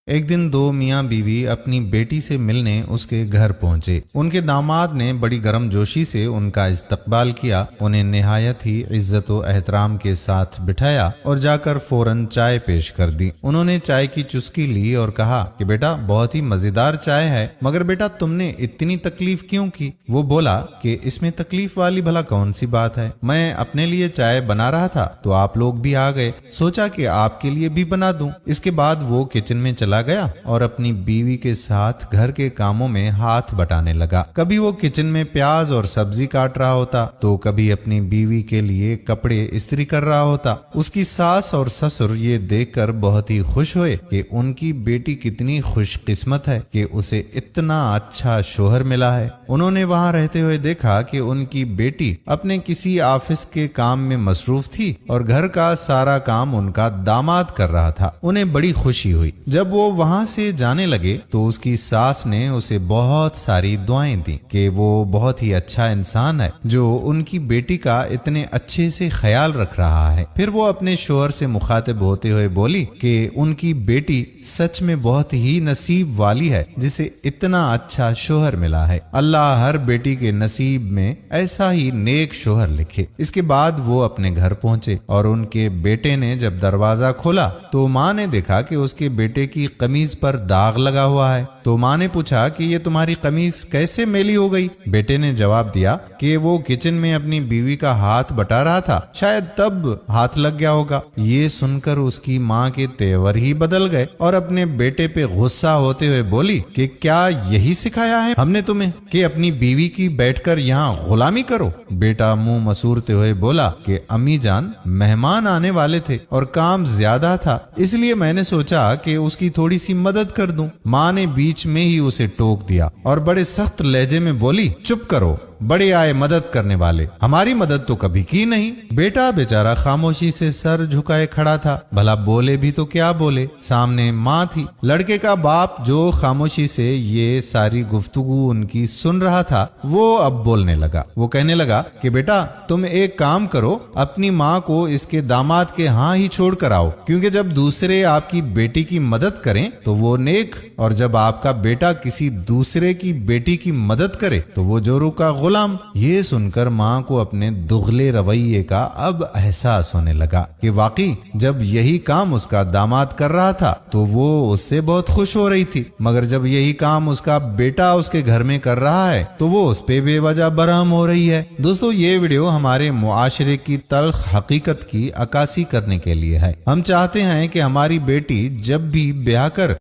ایک دن دو میاں بیوی اپنی بیٹی سے ملنے اس کے گھر پہنچے۔ ان کے داماد نے بڑی گرم جوشی سے ان کا استقبال کیا، انہیں نہایت ہی عزت و احترام کے ساتھ بٹھایا اور جا کر فوراً چائے پیش کر دی۔ انہوں نے چائے کی چسکی لی اور کہا کہ بیٹا بہت ہی مزیدار چائے ہے، مگر بیٹا تم نے اتنی تکلیف کیوں کی؟ وہ بولا کہ اس میں تکلیف والی بھلا کون سی بات ہے، میں اپنے لیے چائے بنا رہا تھا تو آپ لوگ بھی آ گئے، سوچا کہ آپ کے لیے بھی بنا دوں۔ اس کے بعد وہ کچن میں چلا گیا اور اپنی بیوی کے ساتھ گھر کے کاموں میں ہاتھ بٹانے لگا۔ کبھی وہ کچن میں پیاز اور سبزی کاٹ رہا ہوتا تو کبھی اپنی بیوی کے لیے کپڑے استری کر رہا ہوتا۔ اس کی ساس اور سسر یہ دیکھ کر بہت ہی خوش ہوئے کہ ان کی بیٹی کتنی خوش قسمت ہے کہ اسے اتنا اچھا شوہر ملا ہے۔ انہوں نے وہاں رہتے ہوئے دیکھا کہ ان کی بیٹی اپنے کسی آفس کے کام میں مصروف تھی اور گھر کا سارا کام ان کا داماد کر رہا تھا۔ انہیں بڑی خوشی ہوئی۔ جب وہ وہاں سے جانے لگے تو اس کی ساس نے اسے بہت ساری دعائیں دیں کہ وہ بہت ہی اچھا انسان ہے جو ان کی بیٹی کا اتنے اچھے سے خیال رکھ رہا ہے۔ پھر وہ اپنے شوہر سے مخاطب ہوتے ہوئے بولی کہ ان کی بیٹی سچ میں بہت ہی نصیب والی ہے جسے اتنا اچھا شوہر ملا ہے۔ اللہ ہر بیٹی کے نصیب میں ایسا ہی نیک شوہر لکھے۔ اس کے بعد وہ اپنے گھر پہنچے اور ان کے بیٹے نے جب دروازہ کھولا تو ماں نے دیکھا کہ اس کے بیٹے کی قمیض پر داغ لگا ہوا ہے۔ تو ماں نے پوچھا کہ یہ تمہاری قمیض کیسے میلی ہو گئی؟ بیٹے نے جواب دیا کہ وہ کچن میں اپنی بیوی کا ہاتھ بٹا رہا تھا، شاید تب ہاتھ لگ گیا ہوگا۔ یہ سن کر اس کی ماں کے تیور ہی بدل گئے اور اپنے بیٹے پہ غصہ ہوتے ہوئے بولی کہ کیا یہی سکھایا ہے ہم نے تمہیں کہ اپنی بیوی کی بیٹھ کر یہاں غلامی کرو؟ بیٹا منہ مسورتے ہوئے بولا کہ امی جان مہمان آنے والے تھے اور کام زیادہ تھا، اس لیے میں نے سوچا کہ اس کی تھوڑی سی مدد کر دوں۔ ماں نے بیچ میں ہی اسے ٹوک دیا اور بڑے سخت لہجے میں بولی چپ کرو، بڑے آئے مدد کرنے والے، ہماری مدد تو کبھی کی نہیں۔ بیٹا بیچارہ خاموشی سے سر جھکائے کھڑا تھا، بھلا بولے بھی تو کیا بولے، سامنے ماں تھی۔ لڑکے کا باپ جو خاموشی سے یہ ساری گفتگو ان کی سن رہا تھا وہ اب بولنے لگا۔ وہ کہنے لگا کہ بیٹا تم ایک کام کرو، اپنی ماں کو اس کے داماد کے ہاں ہی چھوڑ کر آؤ، کیونکہ جب دوسرے آپ کی بیٹی کی مدد کریں تو وہ نیک، اور جب آپ کا بیٹا کسی دوسرے کی بیٹی کی مدد کرے تو وہ جورو کا غلام۔ یہ سن کر ماں کو اپنے دغلے رویے کا اب احساس ہونے لگا کہ واقعی جب یہی کام اس کا داماد کر رہا تھا تو وہ اس سے بہت خوش ہو رہی تھی، مگر جب یہی کام اس کا بیٹا اس کے گھر میں کر رہا ہے تو وہ اس پہ بے وجہ برہم ہو رہی ہے۔ دوستو یہ ویڈیو ہمارے معاشرے کی تلخ حقیقت کی عکاسی کرنے کے لیے ہے۔ ہم چاہتے ہیں کہ ہماری بیٹی جب بھی بیاہ کر